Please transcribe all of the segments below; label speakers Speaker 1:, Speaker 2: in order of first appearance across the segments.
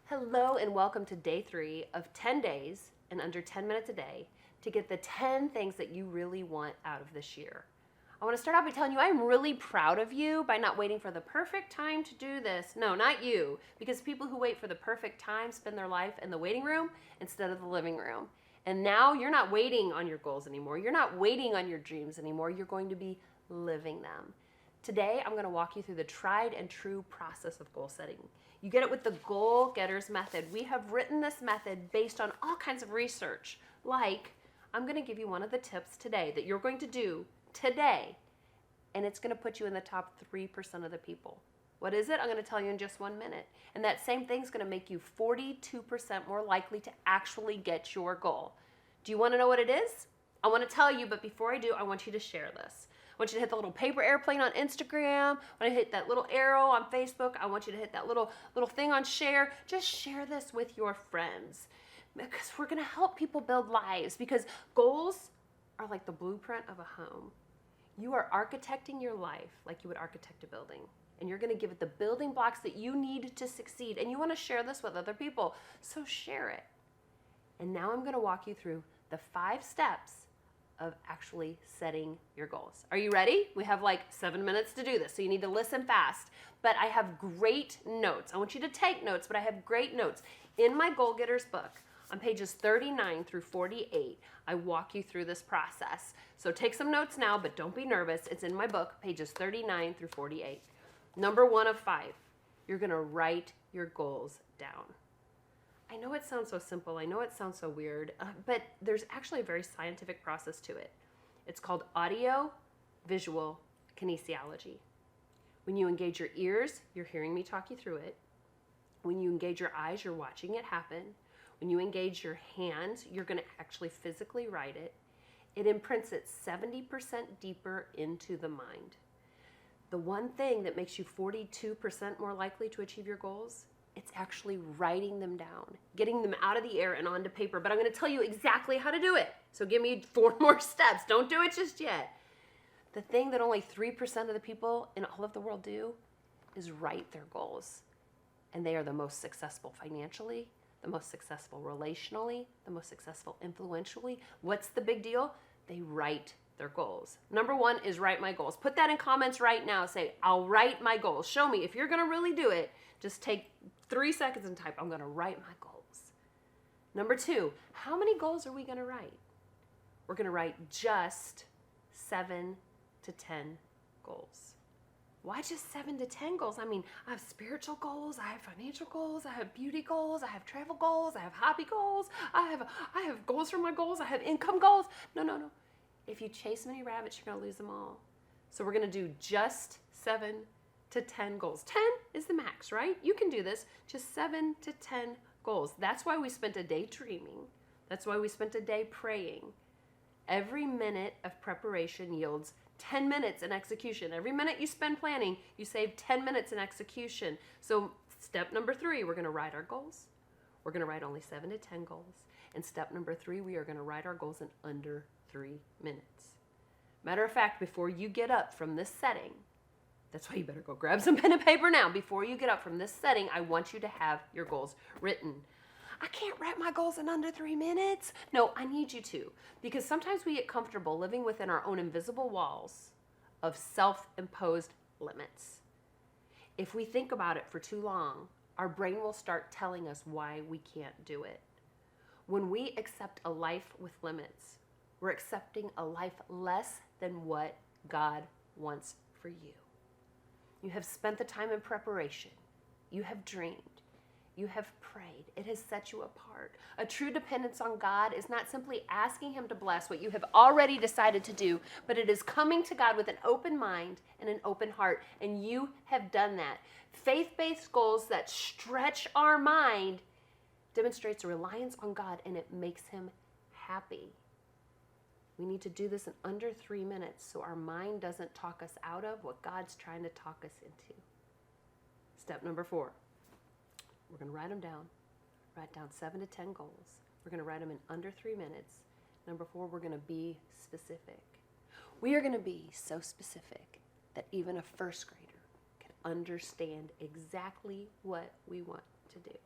Speaker 1: Hello and welcome to day 3 of 10 days and under 10 minutes a day to get the 10 things that you really want out of this year. I want to start out by telling you I'm really proud of you by not waiting for the perfect time to do this. No, not you, because people who wait for the perfect time spend their life in the waiting room instead of the living room. And now you're not waiting on your goals anymore. You're not waiting on your dreams anymore. You're going to be living them. Today, I'm going to walk you through the tried and true process of goal setting. You get it with the Goal Getters method. We have written this method based on all kinds of research. Like, I'm going to give you one of the tips today that you're going to do today, and it's going to put you in the top 3% of the people. What is it? I'm going to tell you in just 1 minute. And that same thing's going to make you 42% more likely to actually get your goal. Do you want to know what it is? I want to tell you, but before I do, I want you to share this. I want you to hit the little paper airplane on Instagram. I want you to hit that little arrow on Facebook. I want you to hit that little thing on share. Just share this with your friends because we're going to help people build lives, because goals are like the blueprint of a home. You are architecting your life like you would architect a building, and you're going to give it the building blocks that you need to succeed, and you want to share this with other people, so share it. And now I'm going to walk you through the 5 steps of actually setting your goals. Are you ready? We have like 7 minutes to do this, so you need to listen fast. But I have great notes. I want you to take notes, but I have great notes. In my Goal Getters book, on pages 39 through 48, I walk you through this process. So take some notes now, but don't be nervous. It's in my book, pages 39 through 48. Number 1 of 5, you're gonna write your goals down. I know it sounds so simple, I know it sounds so weird, but there's actually a very scientific process to it. It's called audio-visual kinesiology. When you engage your ears, you're hearing me talk you through it. When you engage your eyes, you're watching it happen. When you engage your hands, you're going to actually physically write it. It imprints it 70% deeper into the mind. The one thing that makes you 42% more likely to achieve your goals, it's actually writing them down, getting them out of the air and onto paper. But I'm going to tell you exactly how to do it. So give me 4 more steps. Don't do it just yet. The thing that only 3% of the people in all of the world do is write their goals. And they are the most successful financially, the most successful relationally, the most successful influentially. What's the big deal? They write their goals. Number 1 is write my goals. Put that in comments right now. Say, I'll write my goals. Show me if you're going to really do it. Just take 3 seconds and type, I'm going to write my goals. Number 2, how many goals are we going to write? We're going to write just 7 to 10 goals. Why just 7 to 10 goals? I mean, I have spiritual goals, I have financial goals, I have beauty goals, I have travel goals, I have hobby goals, I have goals for my goals, I have income goals. No. If you chase many rabbits, you're going to lose them all. So we're going to do just 7 to 10 goals. 10 is the max, right? You can do this. Just 7 to 10 goals. That's why we spent a day dreaming. That's why we spent a day praying. Every minute of preparation yields 10 minutes in execution. Every minute you spend planning, you save 10 minutes in execution. So step number 3, we're going to write our goals. We're going to write only 7 to 10 goals. And step number 3, we are going to write our goals in under 3 minutes. Matter of fact, before you get up from this setting, that's why you better go grab some pen and paper now. Before you get up from this setting, I want you to have your goals written. I can't write my goals in under 3 minutes. No, I need you to, because sometimes we get comfortable living within our own invisible walls of self-imposed limits. If we think about it for too long, our brain will start telling us why we can't do it. When we accept a life with limits, we're accepting a life less than what God wants for you. You have spent the time in preparation. You have dreamed. You have prayed. It has set you apart. A true dependence on God is not simply asking Him to bless what you have already decided to do, but it is coming to God with an open mind and an open heart, and you have done that. Faith-based goals that stretch our mind demonstrates a reliance on God, and it makes Him happy. We need to do this in under 3 minutes so our mind doesn't talk us out of what God's trying to talk us into. Step number 4. We're going to write them down. Write down 7 to 10 goals. We're going to write them in under 3 minutes. Number 4, we're going to be specific. We are going to be so specific that even a first grader can understand exactly what we want to do.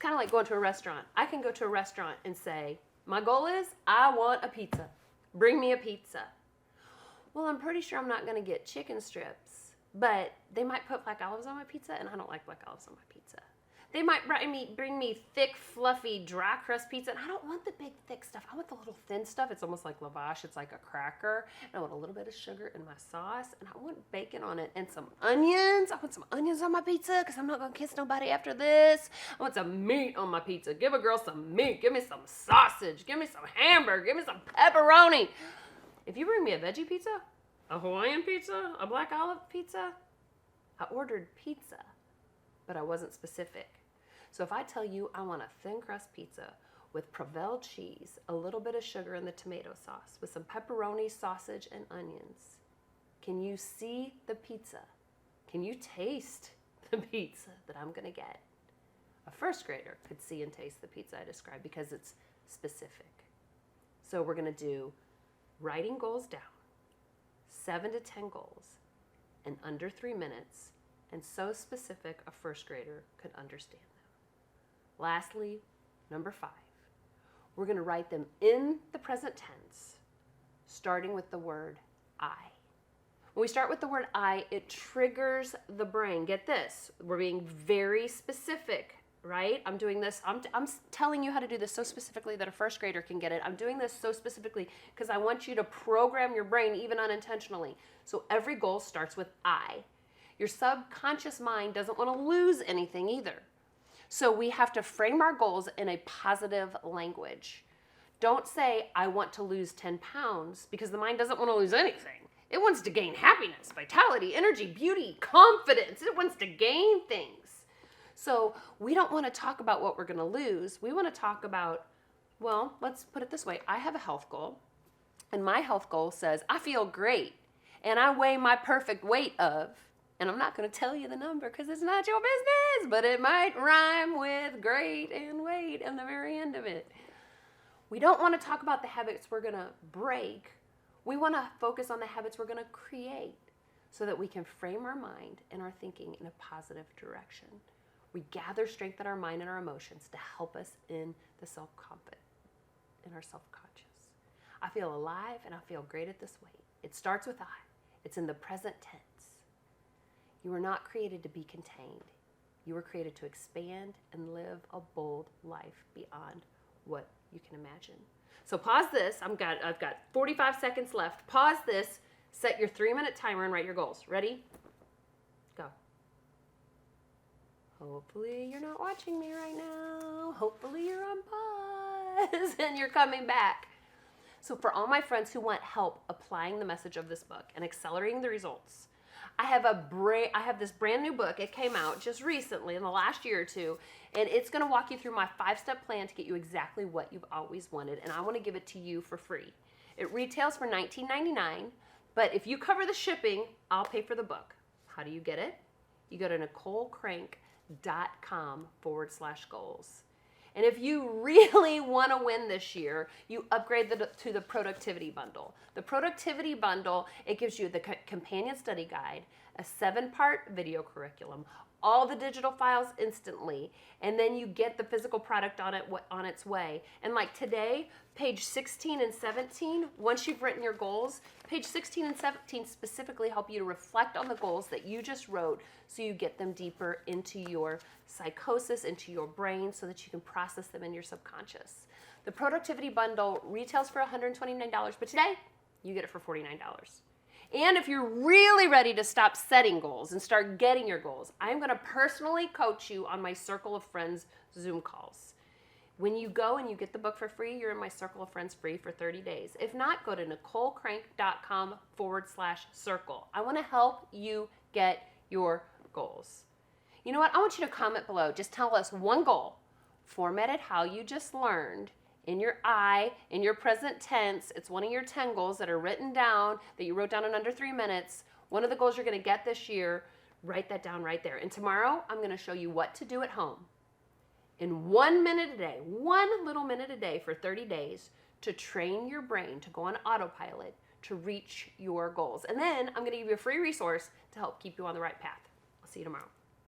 Speaker 1: kind of like going to a restaurant. I can go to a restaurant and say, my goal is I want a pizza. Bring me a pizza. Well, I'm pretty sure I'm not going to get chicken strips, but they might put black olives on my pizza, and I don't like black olives on my pizza. They might bring me thick, fluffy, dry crust pizza, and I don't want the big, thick stuff. I want the little thin stuff. It's almost like lavash. It's like a cracker. And I want a little bit of sugar in my sauce, and I want bacon on it and some onions. I want some onions on my pizza because I'm not going to kiss nobody after this. I want some meat on my pizza. Give a girl some meat. Give me some sausage. Give me some hamburger. Give me some pepperoni. If you bring me a veggie pizza, a Hawaiian pizza, a black olive pizza, I ordered pizza, but I wasn't specific. So if I tell you I want a thin crust pizza with Provel cheese, a little bit of sugar in the tomato sauce, with some pepperoni, sausage, and onions, can you see the pizza? Can you taste the pizza that I'm going to get? A first grader could see and taste the pizza I described because it's specific. So we're going to do writing goals down, 7 to 10 goals, in under 3 minutes, and so specific a first grader could understand them. Lastly, number 5, we're going to write them in the present tense, starting with the word I. When we start with the word I, it triggers the brain. Get this, we're being very specific, right? I'm doing this, I'm telling you how to do this so specifically that a first grader can get it. I'm doing this so specifically because I want you to program your brain even unintentionally. So every goal starts with I. Your subconscious mind doesn't want to lose anything either. So we have to frame our goals in a positive language. Don't say, I want to lose 10 pounds, because the mind doesn't want to lose anything. It wants to gain happiness, vitality, energy, beauty, confidence. It wants to gain things. So we don't want to talk about what we're going to lose. We want to talk about, well, let's put it this way. I have a health goal, and my health goal says, I feel great, and I weigh my perfect weight of, and I'm not going to tell you the number because it's not your business, but it might rhyme with great and weight in the very end of it. We don't want to talk about the habits we're going to break. We want to focus on the habits we're going to create so that we can frame our mind and our thinking in a positive direction. We gather strength in our mind and our emotions to help us in the self-confidence, in our self-conscious. I feel alive and I feel great at this weight. It starts with I. It's in the present tense. You were not created to be contained. You were created to expand and live a bold life beyond what you can imagine. So pause this. I've got 45 seconds left. Pause this. Set your 3-minute timer and write your goals. Ready? Go. Hopefully you're not watching me right now. Hopefully you're on pause and you're coming back. So for all my friends who want help applying the message of this book and accelerating the results, I have this brand new book. It came out just recently in the last year or two, and it's going to walk you through my 5-step plan to get you exactly what you've always wanted, and I want to give it to you for free. It retails for $19.99, but if you cover the shipping, I'll pay for the book. How do you get it? You go to NicoleCrank.com/goals. And if you really want to win this year, you upgrade to the productivity bundle. The productivity bundle, it gives you the companion study guide, a 7-part video curriculum, all the digital files instantly, and then you get the physical product on its way. And like today, page 16 and 17, once you've written your goals, page 16 and 17 specifically help you to reflect on the goals that you just wrote so you get them deeper into your psychosis, into your brain, so that you can process them in your subconscious. The productivity bundle retails for $129, but today you get it for $49. And if you're really ready to stop setting goals and start getting your goals, I'm going to personally coach you on my Circle of Friends Zoom calls. When you go and you get the book for free, you're in my Circle of Friends free for 30 days. If not, go to NicoleCrank.com/circle. I want to help you get your goals. You know what? I want you to comment below. Just tell us one goal, formatted how you just learned, in your I, in your present tense. It's one of your 10 goals that are written down, that you wrote down in under 3 minutes. One of the goals you're going to get this year, write that down right there. And tomorrow, I'm going to show you what to do at home in 1 minute a day, 1 little minute a day for 30 days to train your brain to go on autopilot to reach your goals. And then I'm going to give you a free resource to help keep you on the right path. I'll see you tomorrow.